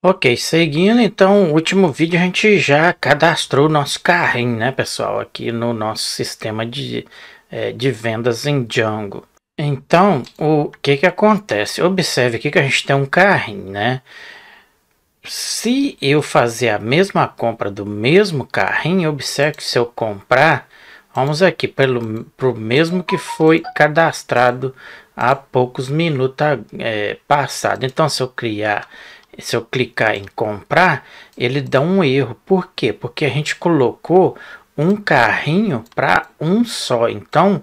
Ok, seguindo então, o último vídeo a gente já cadastrou o nosso carrinho, né, pessoal, aqui no nosso sistema de vendas em Django. Então, o que acontece? Observe aqui que a gente tem um carrinho, né? Se eu fazer a mesma compra do mesmo carrinho, observe que se eu comprar, vamos aqui pro mesmo que foi cadastrado há poucos minutos passado. Então, se eu clicar em comprar, ele dá um erro. Por quê? Porque a gente colocou um carrinho para um só. Então,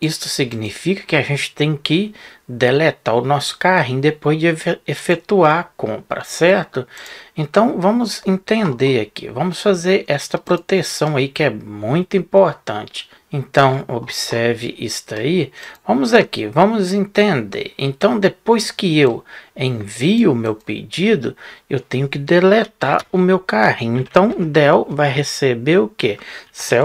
isso significa que a gente tem que deletar o nosso carrinho depois de efetuar a compra, certo? Então, vamos entender aqui. Vamos fazer esta proteção aí que é muito importante. Então, observe isso aí. Vamos aqui, vamos entender. Então, depois que eu envio o meu pedido, eu tenho que deletar o meu carrinho. Então, del vai receber o que? Self.que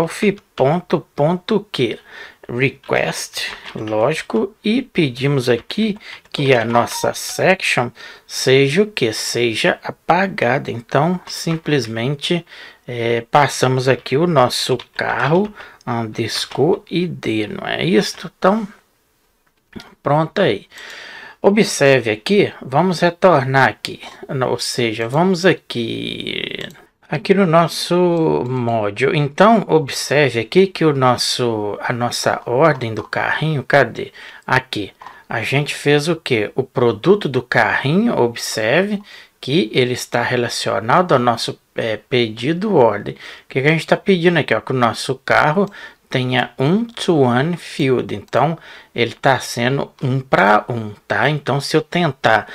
request, lógico, e pedimos aqui que a nossa section seja o que? Seja apagada. Então, simplesmente passamos aqui o nosso carro underscore id, não é isso? Então, pronto aí. Observe aqui, vamos retornar aqui, ou seja, vamos aqui no nosso módulo. Então, observe aqui que a nossa ordem do carrinho, cadê? Aqui, a gente fez o que? O produto do carrinho, observe que ele está relacionado ao nosso pedido ordem. O que a gente está pedindo aqui? Ó, que o nosso carro tenha 1-to-1 field, então ele está sendo 1 para 1, tá? Então, se eu tentar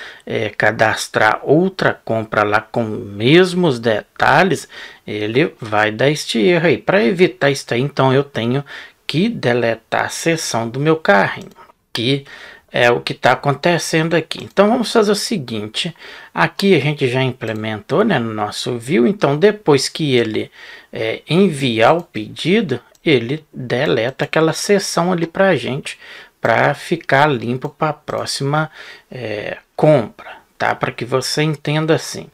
cadastrar outra compra lá com mesmos detalhes, ele vai dar este erro aí. Para evitar isso aí, então eu tenho que deletar a seção do meu carrinho, que é o que está acontecendo aqui. Então, vamos fazer o seguinte, aqui a gente já implementou, né, no nosso view. Então, depois que ele enviar o pedido, ele deleta aquela seção ali para a gente, para ficar limpo para a próxima compra, tá? Para que você entenda assim.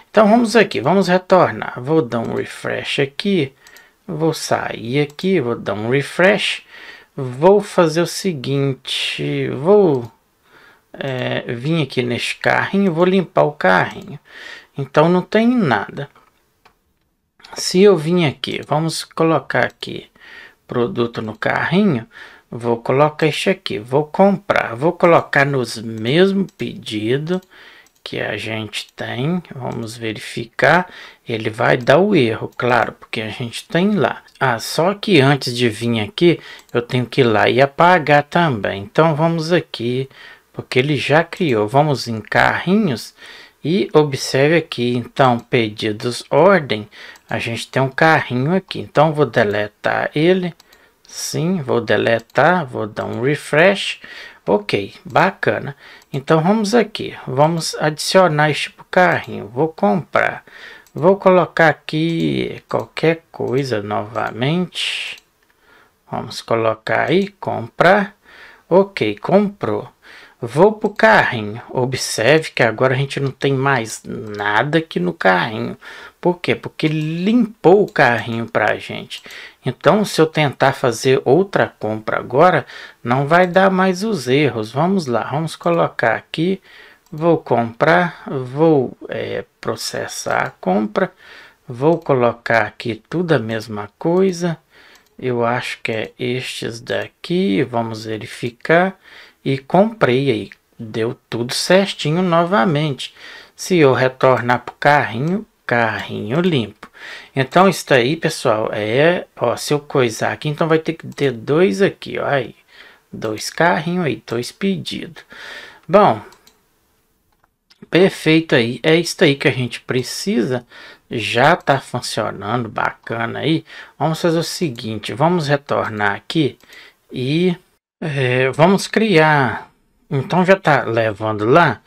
Então, vamos aqui, vamos retornar. Vou dar um refresh aqui, vou sair aqui, vou dar um refresh. Vou fazer o seguinte, vou vir aqui neste carrinho, vou limpar o carrinho. Então, não tem nada. Se eu vim aqui, vamos colocar aqui produto no carrinho, vou colocar este aqui, vou comprar, vou colocar nos mesmos pedidos que a gente tem, vamos verificar, ele vai dar o erro, claro, porque a gente tem lá. Só que antes de vir aqui, eu tenho que ir lá e apagar também. Então vamos aqui, porque ele já criou, vamos em carrinhos e observe aqui, então pedidos ordem, a gente tem um carrinho aqui, então vou deletar ele, sim, vou deletar, vou dar um refresh, ok, bacana. Então vamos aqui, vamos adicionar este carrinho, vou comprar, vou colocar aqui qualquer coisa novamente, vamos colocar aí, comprar, ok, comprou. Vou para o carrinho, observe que agora a gente não tem mais nada aqui no carrinho. Por quê? Porque ele limpou o carrinho para a gente. Então, se eu tentar fazer outra compra agora, não vai dar mais os erros. Vamos lá, vamos colocar aqui, vou comprar, vou processar a compra, vou colocar aqui tudo a mesma coisa. Eu acho que é estes daqui, vamos verificar. E comprei aí, deu tudo certinho novamente. Se eu retornar para o carrinho limpo. Então isso aí, pessoal, se eu coisar aqui, então vai ter que ter dois aqui, ó, aí. Dois carrinhos aí, dois pedidos. Bom, perfeito aí, é isso aí que a gente precisa. Já está funcionando, bacana aí. Vamos fazer o seguinte, vamos retornar aqui e... vamos criar, então já está levando lá,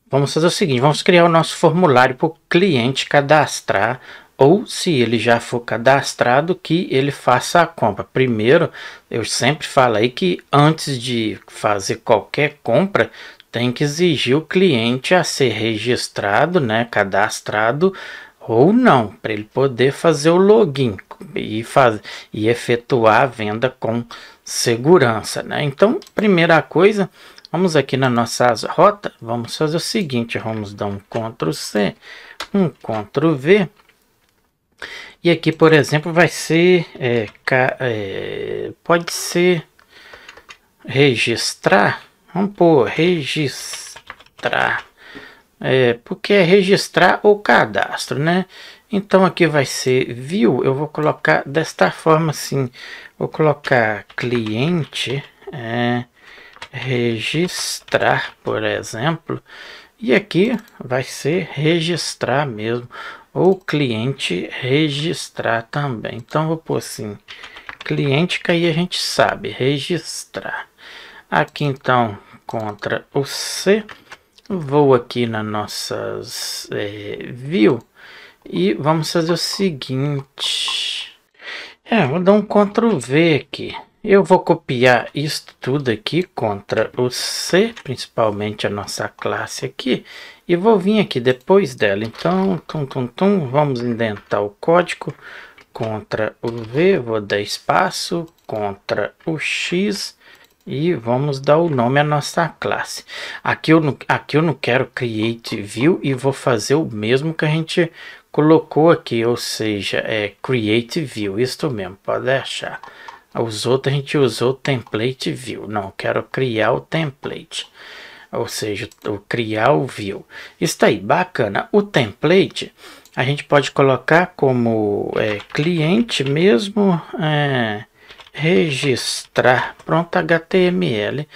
vamos fazer o seguinte, vamos criar o nosso formulário para o cliente cadastrar, ou se ele já for cadastrado, que ele faça a compra. Primeiro, eu sempre falo aí que antes de fazer qualquer compra, tem que exigir o cliente a ser registrado, né, cadastrado ou não, para ele poder fazer o login e efetuar a venda com segurança, né? Então, primeira coisa, vamos aqui na nossa rota, vamos fazer o seguinte, vamos dar um Ctrl C, um Ctrl V, e aqui, por exemplo, vai ser, pode ser registrar, vamos pôr registrar, porque é registrar o cadastro, né? Então aqui vai ser view, eu vou colocar desta forma assim, vou colocar cliente, registrar, por exemplo, e aqui vai ser registrar mesmo, ou cliente registrar também. Então vou pôr assim, cliente, que aí a gente sabe, registrar. Aqui então, Ctrl o C, vou aqui nas nossas view e vamos fazer o seguinte, vou dar um Ctrl V aqui. Eu vou copiar isso tudo aqui, Ctrl o C, principalmente a nossa classe aqui, e vou vir aqui depois dela. Então, vamos indentar o código, Ctrl o V, vou dar espaço, Ctrl o X, e vamos dar o nome à nossa classe. Aqui eu não quero create view e vou fazer o mesmo que a gente colocou aqui, ou seja, create view, isto mesmo, pode deixar. Os outros a gente usou template view, não, quero criar o template, ou seja, criar o view. Isso aí, bacana. O template a gente pode colocar como cliente mesmo, registrar, pronto, HTML.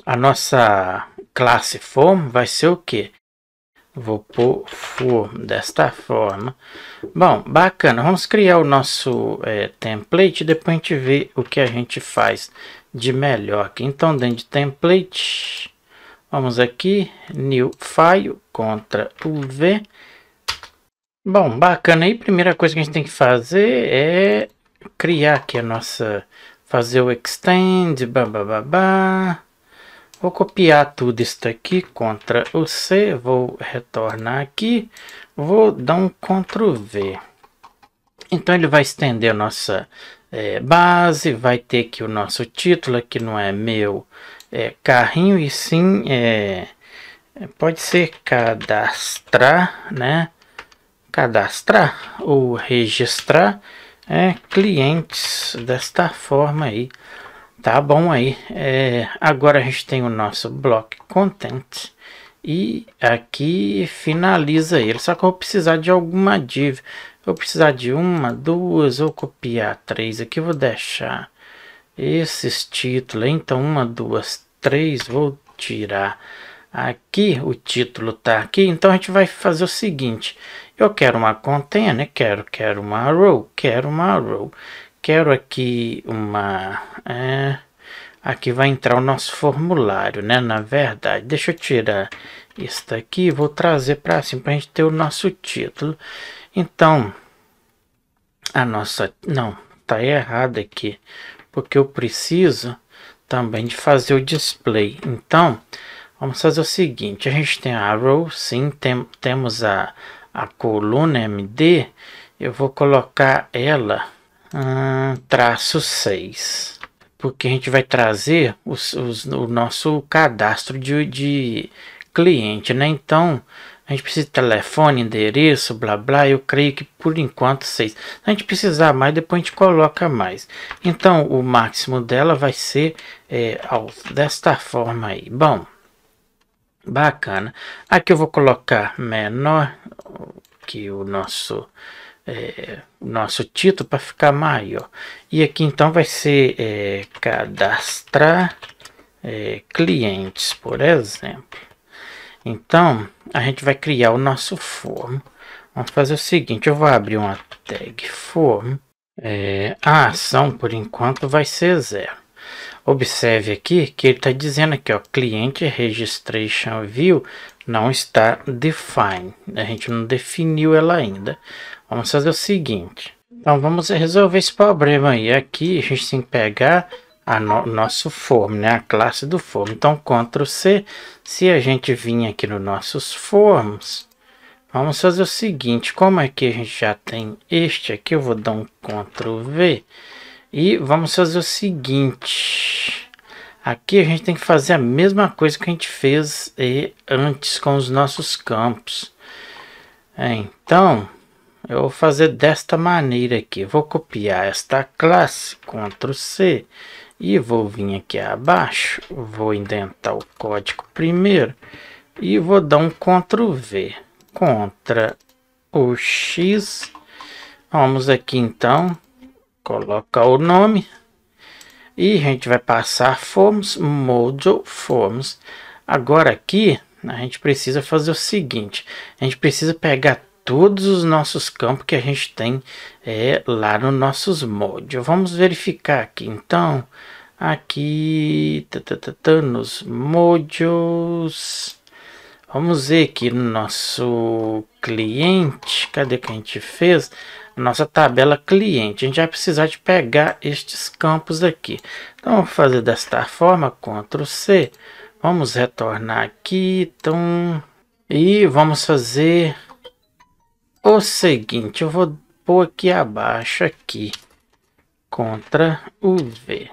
A nossa classe form vai ser o que? Vou pôr form desta forma. Bom, bacana, vamos criar o nosso template, depois a gente vê o que a gente faz de melhor aqui. Então, dentro de template, vamos aqui, new file, Ctrl V. Bom, bacana aí, primeira coisa que a gente tem que fazer é criar aqui a nossa, fazer o extend, bababá. Vou copiar tudo isso aqui, Ctrl o C, vou retornar aqui, vou dar um Ctrl V. Então ele vai estender a nossa base, vai ter aqui o nosso título, aqui não é meu carrinho, e sim pode ser cadastrar, né? Cadastrar ou registrar clientes desta forma aí, tá bom aí. Agora a gente tem o nosso block content e aqui finaliza ele, só que eu vou precisar de alguma div, vou precisar de uma, duas, ou copiar três aqui, vou deixar esses títulos, então uma, duas, três, vou tirar aqui, o título tá aqui, então a gente vai fazer o seguinte, eu quero uma container, quero uma row, quero aqui uma, aqui vai entrar o nosso formulário, né, na verdade, deixa eu tirar isso daqui, vou trazer para cima, para a gente ter o nosso título. Então, a nossa, não, tá errado aqui, porque eu preciso também de fazer o display. Então, vamos fazer o seguinte, a gente tem a row, sim, temos a coluna MD, eu vou colocar ela traço 6, porque a gente vai trazer o nosso cadastro de cliente, né? Então, a gente precisa de telefone, endereço, blá blá, eu creio que por enquanto 6. Se a gente precisar mais, depois a gente coloca mais. Então, o máximo dela vai ser desta forma aí. Bom, bacana. Aqui eu vou colocar menor que o nosso título para ficar maior. E aqui então vai ser cadastrar clientes, por exemplo. Então a gente vai criar o nosso form. Vamos fazer o seguinte, eu vou abrir uma tag form. A ação por enquanto vai ser 0. Observe aqui que ele está dizendo aqui, ó, cliente registration view não está defined. A gente não definiu ela ainda. Vamos fazer o seguinte. Então vamos resolver esse problema aí. Aqui a gente tem que pegar nosso form, né? A classe do form. Então, Ctrl C. Se a gente vir aqui nos nossos forms, vamos fazer o seguinte. Como aqui a gente já tem este aqui, eu vou dar um Ctrl V. E vamos fazer o seguinte. Aqui a gente tem que fazer a mesma coisa que a gente fez antes com os nossos campos. Então, eu vou fazer desta maneira aqui. Vou copiar esta classe, Ctrl C. E vou vir aqui abaixo. Vou indentar o código primeiro. E vou dar um Ctrl V. Ctrl o X. Vamos aqui então. Colocar o nome. E a gente vai passar forms, module forms. Agora aqui, a gente precisa fazer o seguinte. A gente precisa pegar todos os nossos campos que a gente tem lá nos nossos modules. Vamos verificar aqui. Então, aqui nos modules. Vamos ver aqui no nosso cliente. Cadê que a gente fez? Nossa tabela cliente. A gente vai precisar de pegar estes campos aqui. Então, vamos fazer desta forma. Ctrl C. Vamos retornar aqui. Então, e vamos fazer o seguinte. Eu vou pôr aqui abaixo. Aqui. Ctrl V.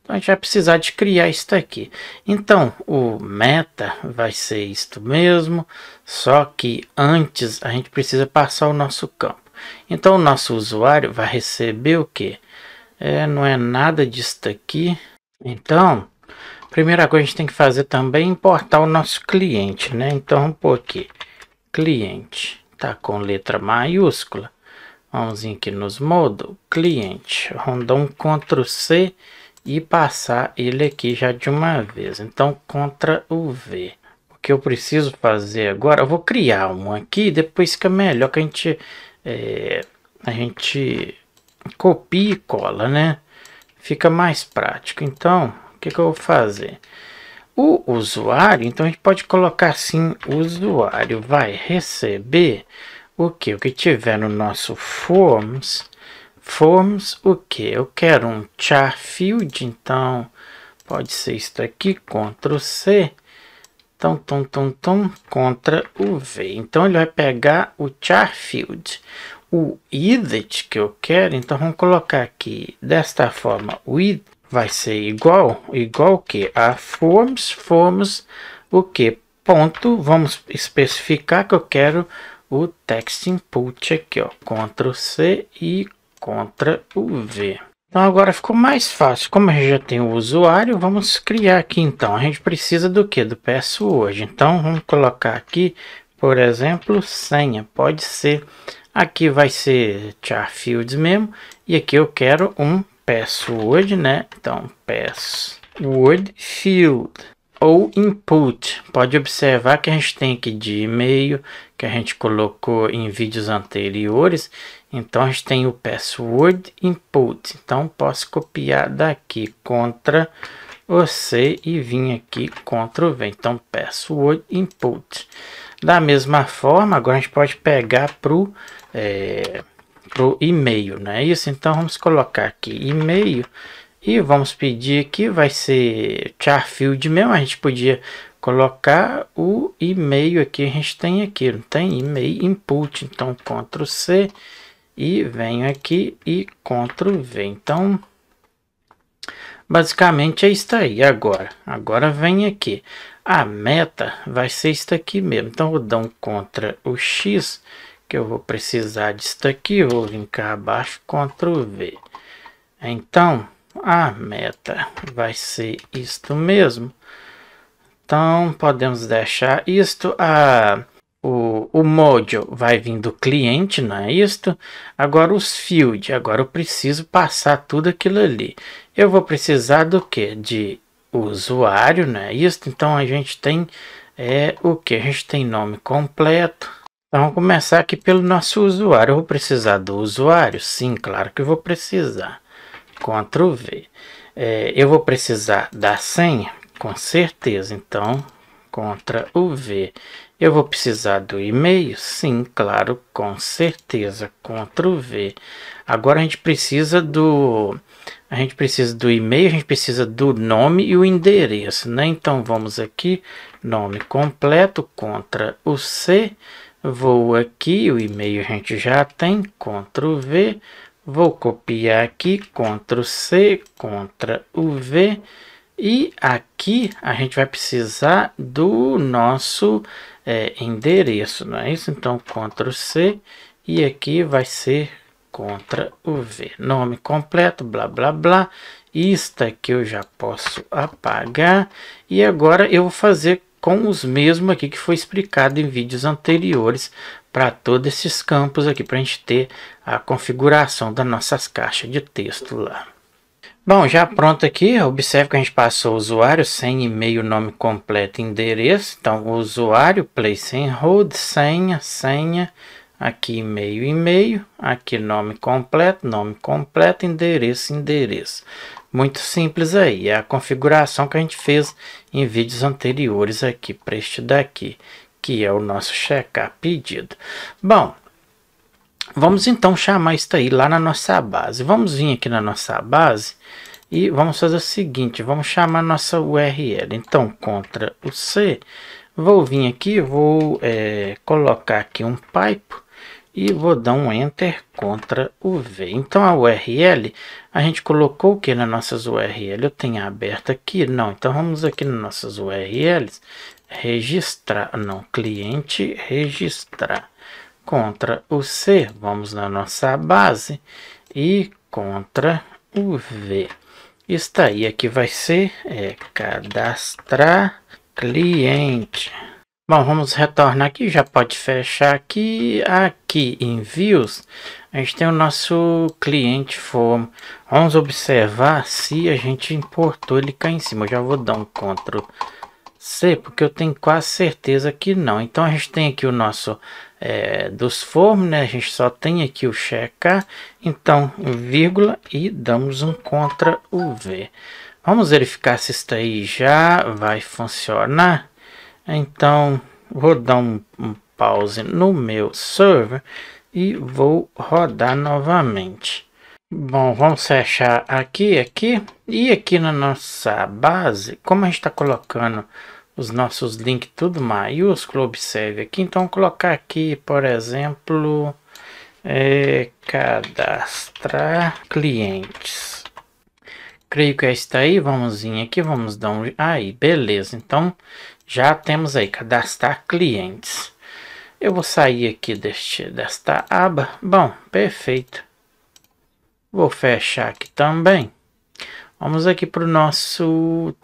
Então, a gente vai precisar de criar isso aqui. Então, o meta vai ser isto mesmo. Só que antes a gente precisa passar o nosso campo. Então, o nosso usuário vai receber o que? Não é nada disso aqui. Então, primeira coisa que a gente tem que fazer também é importar o nosso cliente, né? Então, vamos pôr aqui. Cliente. Tá com letra maiúscula. Vamos vir aqui nos modos. Cliente. Vamos dar um Ctrl C e passar ele aqui já de uma vez. Então, Ctrl V. O que eu preciso fazer agora? Eu vou criar um aqui. Depois fica melhor que a gente copia e cola, né? Fica mais prático. Então, o que eu vou fazer? O usuário, então a gente pode colocar assim, o usuário vai receber o que? O que tiver no nosso forms. Forms, o que? Eu quero um char field, então pode ser isso aqui, Ctrl C. Então, Ctrl o V. Então, ele vai pegar o char field. O widget que eu quero, então vamos colocar aqui desta forma. O widget vai ser igual o que? A forms, o que? Ponto, vamos especificar que eu quero o text input aqui, ó. Ctrl C e Ctrl V. Então agora ficou mais fácil. Como a gente já tem o usuário, vamos criar aqui então. A gente precisa do que? Do password. Então vamos colocar aqui, por exemplo, senha. Pode ser. Aqui vai ser char fields mesmo. E aqui eu quero um password, né? Então password field ou input. Pode observar que a gente tem aqui de e-mail que a gente colocou em vídeos anteriores. Então a gente tem o password input. Então posso copiar daqui Ctrl C e vir aqui Ctrl V. Então password input. Da mesma forma, agora a gente pode pegar pro e-mail, não é isso? Então vamos colocar aqui e-mail e vamos pedir aqui, vai ser char field mesmo. A gente podia colocar o e-mail aqui, a gente tem aqui, não tem? E-mail input. Então Ctrl C e venho aqui e Ctrl V. Então basicamente é isso aí. Agora vem aqui, a meta vai ser isso aqui mesmo. Então vou dar um Ctrl o X, que eu vou precisar disso aqui. Vou vir cá abaixo, Ctrl V. Então a meta vai ser isto mesmo. Então podemos deixar isto. O module vai vir do cliente, não é isto? Agora os field, agora eu preciso passar tudo aquilo ali. Eu vou precisar do que? De usuário, não é isto? Então a gente tem o que? A gente tem nome completo. Então vamos começar aqui pelo nosso usuário. Eu vou precisar do usuário? Sim, claro que eu vou precisar. Ctrl V. Eu vou precisar da senha? Com certeza. Então Ctrl V. Eu vou precisar do e-mail? Sim, claro, com certeza. Ctrl V. Agora a gente precisa A gente precisa do e-mail, a gente precisa do nome e o endereço, né? Então vamos aqui, nome completo, Ctrl o C, vou aqui, o e-mail a gente já tem, Ctrl V, vou copiar aqui, Ctrl C, Ctrl o V, e aqui a gente vai precisar do nosso endereço, não é isso? Então Ctrl C e aqui vai ser Ctrl o V, nome completo, blá blá blá. Isto aqui eu já posso apagar e agora eu vou fazer com os mesmos aqui que foi explicado em vídeos anteriores para todos esses campos aqui, para a gente ter a configuração das nossas caixas de texto lá. Bom, já pronto aqui, observe que a gente passou o usuário, sem e-mail, nome completo, endereço. Então, o usuário, place and hold, senha, aqui e-mail, aqui nome completo, endereço. Muito simples aí, é a configuração que a gente fez em vídeos anteriores aqui para este daqui, que é o nosso checar pedido. Bom, vamos então chamar isso aí lá na nossa base. Vamos vir aqui na nossa base e vamos fazer o seguinte, vamos chamar nossa URL. Então, Ctrl o C, vou vir aqui, vou colocar aqui um pipe e vou dar um Enter, Ctrl o V. Então, a URL, a gente colocou o que nas nossas URL? Eu tenho aberto aqui? Não. Então, vamos aqui nas nossas URLs, registrar, não, cliente, registrar. Ctrl o C, vamos na nossa base e Ctrl o V. Isso aí aqui vai ser cadastrar cliente. Bom, vamos retornar aqui, já pode fechar aqui em views, a gente tem o nosso cliente form. Vamos observar se a gente importou ele cá em cima. Eu já vou dar um Ctrl C, porque eu tenho quase certeza que não. Então a gente tem aqui o nosso dos form, né? A gente só tem aqui o checar, então vírgula e damos um Ctrl V. Vamos verificar se isso aí já vai funcionar. Então vou dar um pause no meu server e vou rodar novamente. Bom, vamos fechar aqui e aqui na nossa base, como a gente está colocando os nossos links tudo maiúsculo, observe aqui. Então vou colocar aqui, por exemplo, cadastrar clientes. Creio que está aí. Vamos vir aqui, vamos dar um aí, beleza. Então já temos aí cadastrar clientes. Eu vou sair aqui desta aba. Bom, perfeito. Vou fechar aqui também. Vamos aqui para o nosso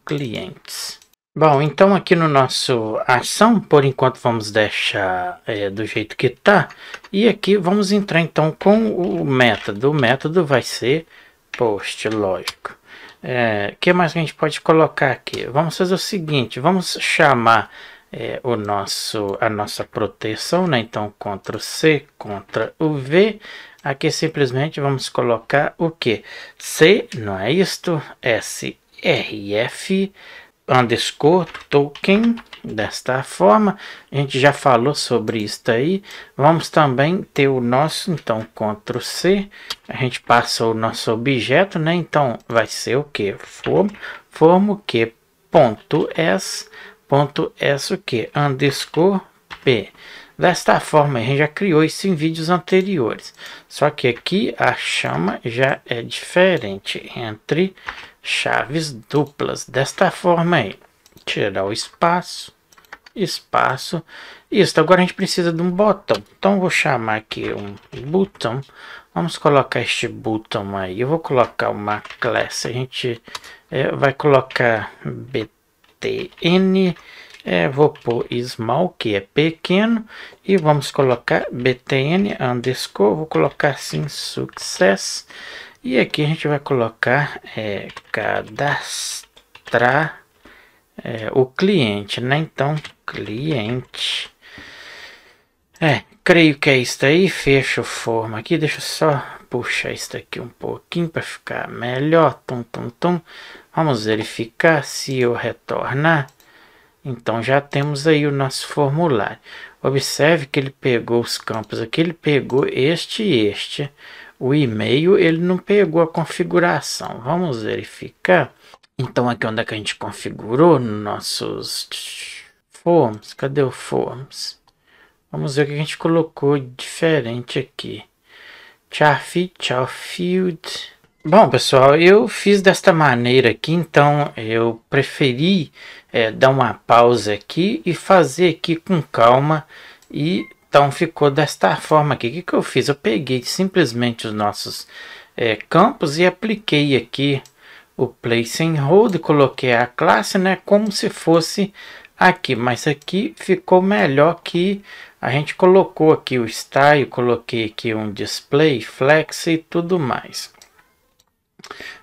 clientes. Bom, então aqui no nosso ação, por enquanto vamos deixar do jeito que tá. E aqui vamos entrar então com o método. O método vai ser post, lógico. Que mais que a gente pode colocar aqui? Vamos fazer o seguinte, vamos chamar a nossa proteção, né? Então Ctrl C, Ctrl o V. Aqui simplesmente vamos colocar o que? C, não é isto? srf underscore token, desta forma. A gente já falou sobre isso aí. Vamos também ter o nosso, então Ctrl C, a gente passa o nosso objeto, né? Então vai ser o que? Form o que? .s o que? Underscore p. Desta forma, a gente já criou isso em vídeos anteriores. Só que aqui a chama já é diferente entre chaves duplas. Desta forma aí, tirar o espaço. Isso, agora a gente precisa de um botão. Então, vou chamar aqui um botão. Vamos colocar este botão aí. Eu vou colocar uma classe. A gente vai colocar btn. Vou pôr small, que é pequeno, e vamos colocar btn underscore, vou colocar assim success, e aqui a gente vai colocar cadastrar o cliente, né? Então cliente, creio que é isso aí. Fecha o forma aqui, deixa eu só puxar isso aqui um pouquinho para ficar melhor. Vamos verificar se eu retornar. Então já temos aí o nosso formulário. Observe que ele pegou os campos aqui, ele pegou este e este. o e-mail ele não pegou a configuração. Vamos verificar. Então aqui onde é que a gente configurou nossos forms. Cadê o forms? Vamos ver o que a gente colocou diferente aqui. Char field. Bom, pessoal, eu fiz desta maneira aqui, então eu preferi dar uma pausa aqui e fazer aqui com calma. E então ficou desta forma aqui. O que eu fiz? Eu peguei simplesmente os nossos campos e apliquei aqui o place and hold, coloquei a classe, né, como se fosse aqui, mas aqui ficou melhor que a gente colocou aqui o style, coloquei aqui um display, flex e tudo mais.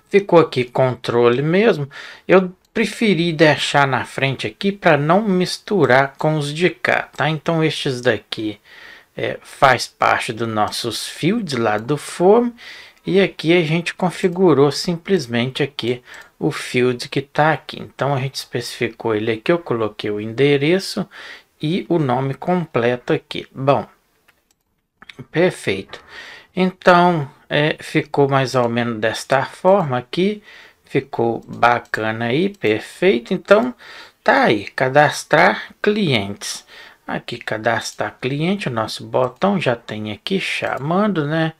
Ficou aqui controle mesmo. Eu preferi deixar na frente aqui para não misturar com os de cá, tá? Então estes daqui faz parte dos nossos fields lá do form. E aqui a gente configurou simplesmente aqui o field que está aqui. Então a gente especificou ele aqui, eu coloquei o endereço e o nome completo aqui. Bom, perfeito. Então ficou mais ou menos desta forma aqui. Ficou bacana aí, perfeito. Então tá aí, cadastrar clientes. Aqui cadastrar cliente, o nosso botão já tem aqui chamando, né?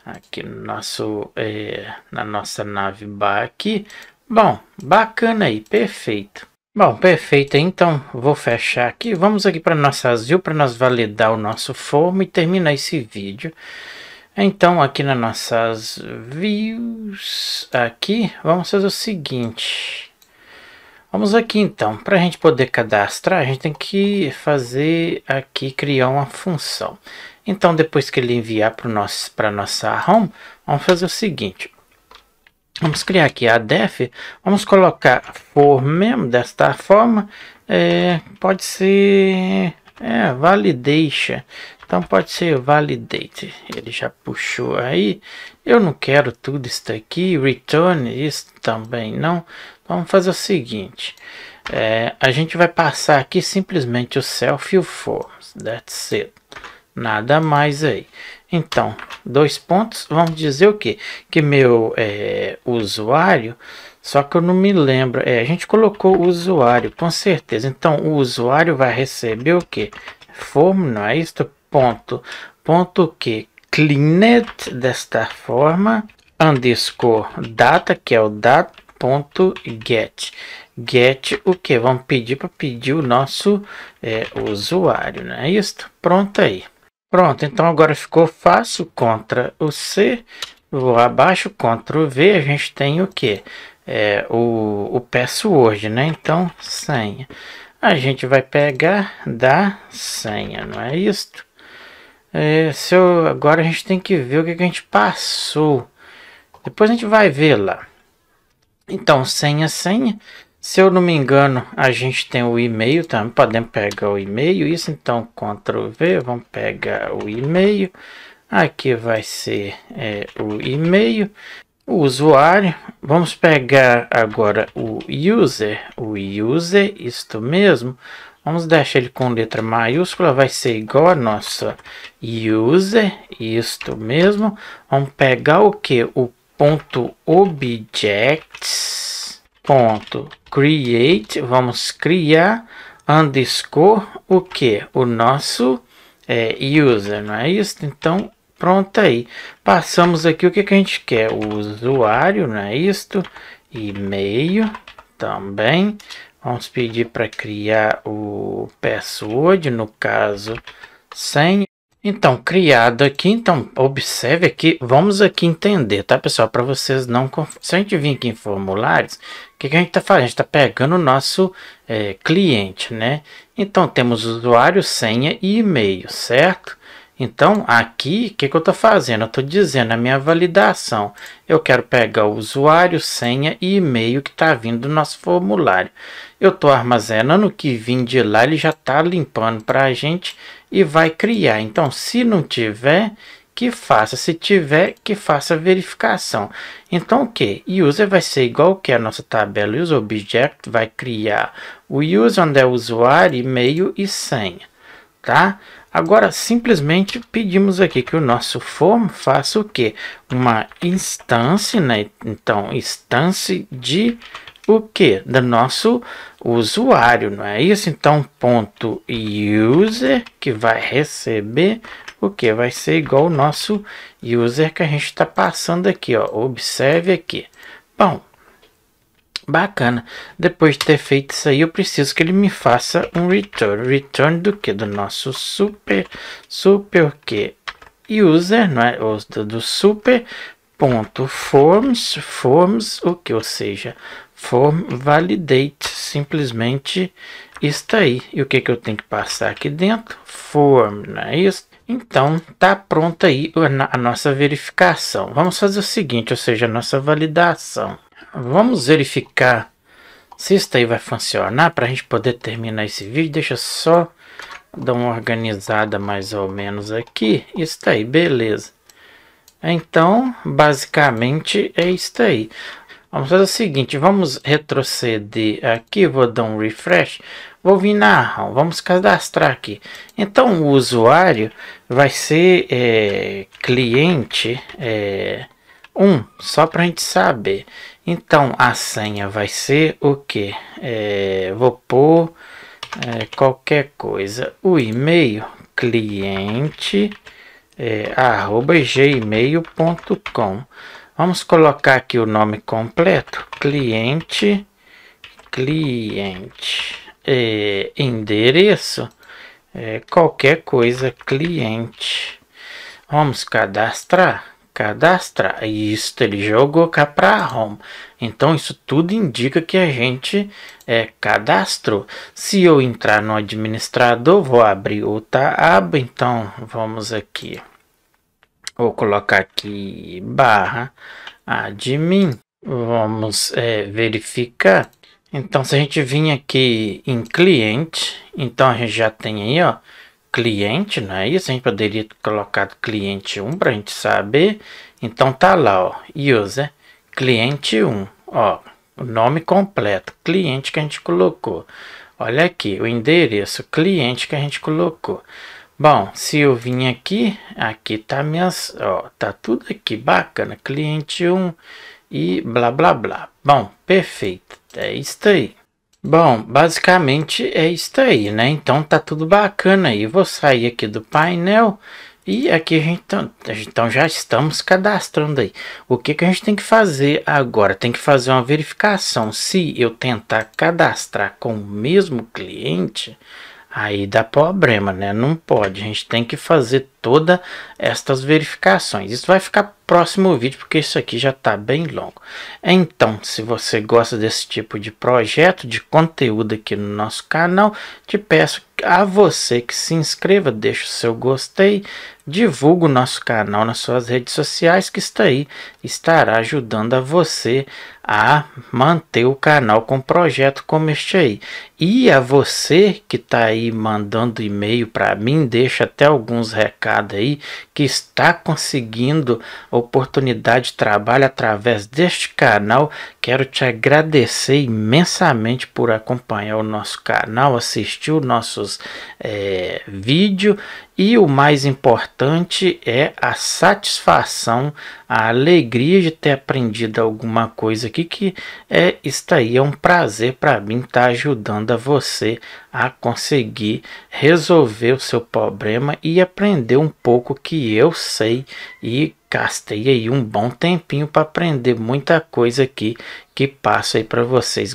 Aqui no nosso, na nossa navbar aqui. Bom, bacana aí, perfeito. Bom, perfeito, então vou fechar aqui. Vamos aqui para nossas views, para nós validar o nosso form e terminar esse vídeo. Então aqui nas nossas views, aqui, vamos fazer o seguinte. Vamos aqui então, para a gente poder cadastrar, a gente tem que fazer aqui, criar uma função. Então, depois que ele enviar para nossa home, vamos fazer o seguinte. Vamos criar aqui a def, vamos colocar for mesmo desta forma. Pode ser validation. Então, pode ser validate. Ele já puxou aí. Eu não quero tudo isso aqui. Return, isso também não. Vamos fazer o seguinte. A gente vai passar aqui simplesmente o self e o forms. That's it. Nada mais aí. Então, 2 pontos, vamos dizer o quê? Que meu usuário, só que eu não me lembro. A gente colocou o usuário, com certeza. Então, o usuário vai receber o quê? Form, não é isso? Ponto que cleaned, desta forma, underscore data, que é o data.get. Get o que? Vamos pedir para pedir o nosso usuário, não é isso? Pronto aí. Pronto, então agora ficou fácil. Ctrl o C, vou abaixo, Ctrl V, a gente tem o que? O password, né? Então, senha. A gente vai pegar da senha, não é isso? Agora a gente tem que ver o que a gente passou. Depois a gente vai ver lá. Então, senha. Se eu não me engano, a gente tem o e-mail também. Podemos pegar o e-mail. Isso, então, Ctrl V. Vamos pegar o e-mail. Aqui vai ser o e-mail. O usuário. Vamos pegar agora o user. Isto mesmo. Vamos deixar ele com letra maiúscula. Vai ser igual a nossa user. Isto mesmo. Vamos pegar o que? O ponto objects. Create, vamos criar underscore o que? O nosso user, não é isso? Então, pronto aí. Passamos aqui o que a gente quer? O usuário, não é isto? E-mail também. Vamos pedir para criar o password, no caso, senha. Então, criado aqui, então, observe aqui, vamos aqui entender, tá, pessoal? Para vocês não... Se a gente vir aqui em formulários, o que a gente está fazendo? A gente está pegando o nosso cliente, né? Então, temos usuário, senha e e-mail, certo? Então, aqui, o que eu estou fazendo? Eu estou dizendo a minha validação. Eu quero pegar o usuário, senha e e-mail que está vindo do nosso formulário. Eu estou armazenando o que vim de lá, ele já está limpando para a gente e vai criar. Então, se não tiver, que faça. Se tiver, que faça a verificação. Então, o que? User vai ser igual que a nossa tabela user object, vai criar o user, onde é o usuário, e-mail e senha. Tá? Agora, simplesmente pedimos aqui que o nosso form faça o quê? Uma instância, né? Então, instância de o quê? Do nosso usuário, não é isso? Então, ponto user, que vai receber o que? Vai ser igual o nosso user que a gente está passando aqui, ó. Observe aqui. Bom, bacana. Depois de ter feito isso aí, eu preciso que ele me faça um return. Return do que? Do nosso super o que? User, não é? Do super ponto forms o que? Ou seja, form validate, simplesmente está aí. E o que que eu tenho que passar aqui dentro? Form, não é isso? Então, tá pronta aí a nossa verificação. Vamos fazer o seguinte, ou seja, a nossa validação. Vamos verificar se isso aí vai funcionar para a gente poder terminar esse vídeo. Deixa eu só dar uma organizada mais ou menos aqui. Isso aí, beleza. Então, basicamente é isso aí. Vamos fazer o seguinte, vamos retroceder aqui, vou dar um refresh, vou vir na ROM, vamos cadastrar aqui. Então o usuário vai ser cliente 1, só para a gente saber. Então a senha vai ser o que? Vou pôr qualquer coisa, o e-mail cliente @gmail.com. Vamos colocar aqui o nome completo, cliente, endereço, qualquer coisa, cliente. Vamos cadastrar, isso ele jogou cá para home. Então isso tudo indica que a gente cadastrou. Se eu entrar no administrador, vou abrir outra aba, então vamos aqui. Vou colocar aqui barra admin. Vamos verificar. Então, se a gente vir aqui em cliente, então a gente já tem aí, ó, cliente, não é isso? A gente poderia colocar cliente 1 para a gente saber. Então, tá lá, ó, user, cliente 1, ó, o nome completo, cliente que a gente colocou. Olha aqui, o endereço, cliente que a gente colocou. Bom, se eu vim aqui tá minhas, ó, tá tudo aqui, bacana, cliente 1 e blá blá blá. Bom, perfeito, é isso aí. Bom, basicamente é isso aí, né? Então tá tudo bacana aí. Vou sair aqui do painel e aqui a gente então já estamos cadastrando aí. O que que a gente tem que fazer agora? Tem que fazer uma verificação. Se eu tentar cadastrar com o mesmo cliente, aí dá problema, né? Não pode. A gente tem que fazer todas estas verificações. Isso vai ficar próximo vídeo, porque isso aqui já está bem longo. Então, se você gosta desse tipo de projeto, de conteúdo aqui no nosso canal, te peço a você que se inscreva, deixe o seu gostei, divulgue o nosso canal nas suas redes sociais, que está aí, estará ajudando a você a manter o canal com um projeto como este aí. E a você que está aí mandando e-mail para mim, deixa até alguns recados aí, que está conseguindo oportunidade de trabalho através deste canal. Quero te agradecer imensamente por acompanhar o nosso canal, assistir os nossos vídeos. E o mais importante é a satisfação, a alegria de ter aprendido alguma coisa aqui, que isso aí é um prazer para mim estar ajudando a você a conseguir resolver o seu problema e aprender um pouco que eu sei, e gastei aí um bom tempinho para aprender muita coisa aqui que passo aí para vocês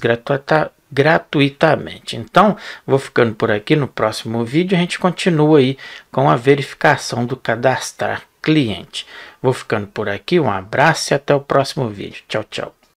gratuitamente. Então, vou ficando por aqui. No próximo vídeo a gente continua aí com a verificação do cadastrar cliente. Vou ficando por aqui, um abraço e até o próximo vídeo. Tchau, tchau.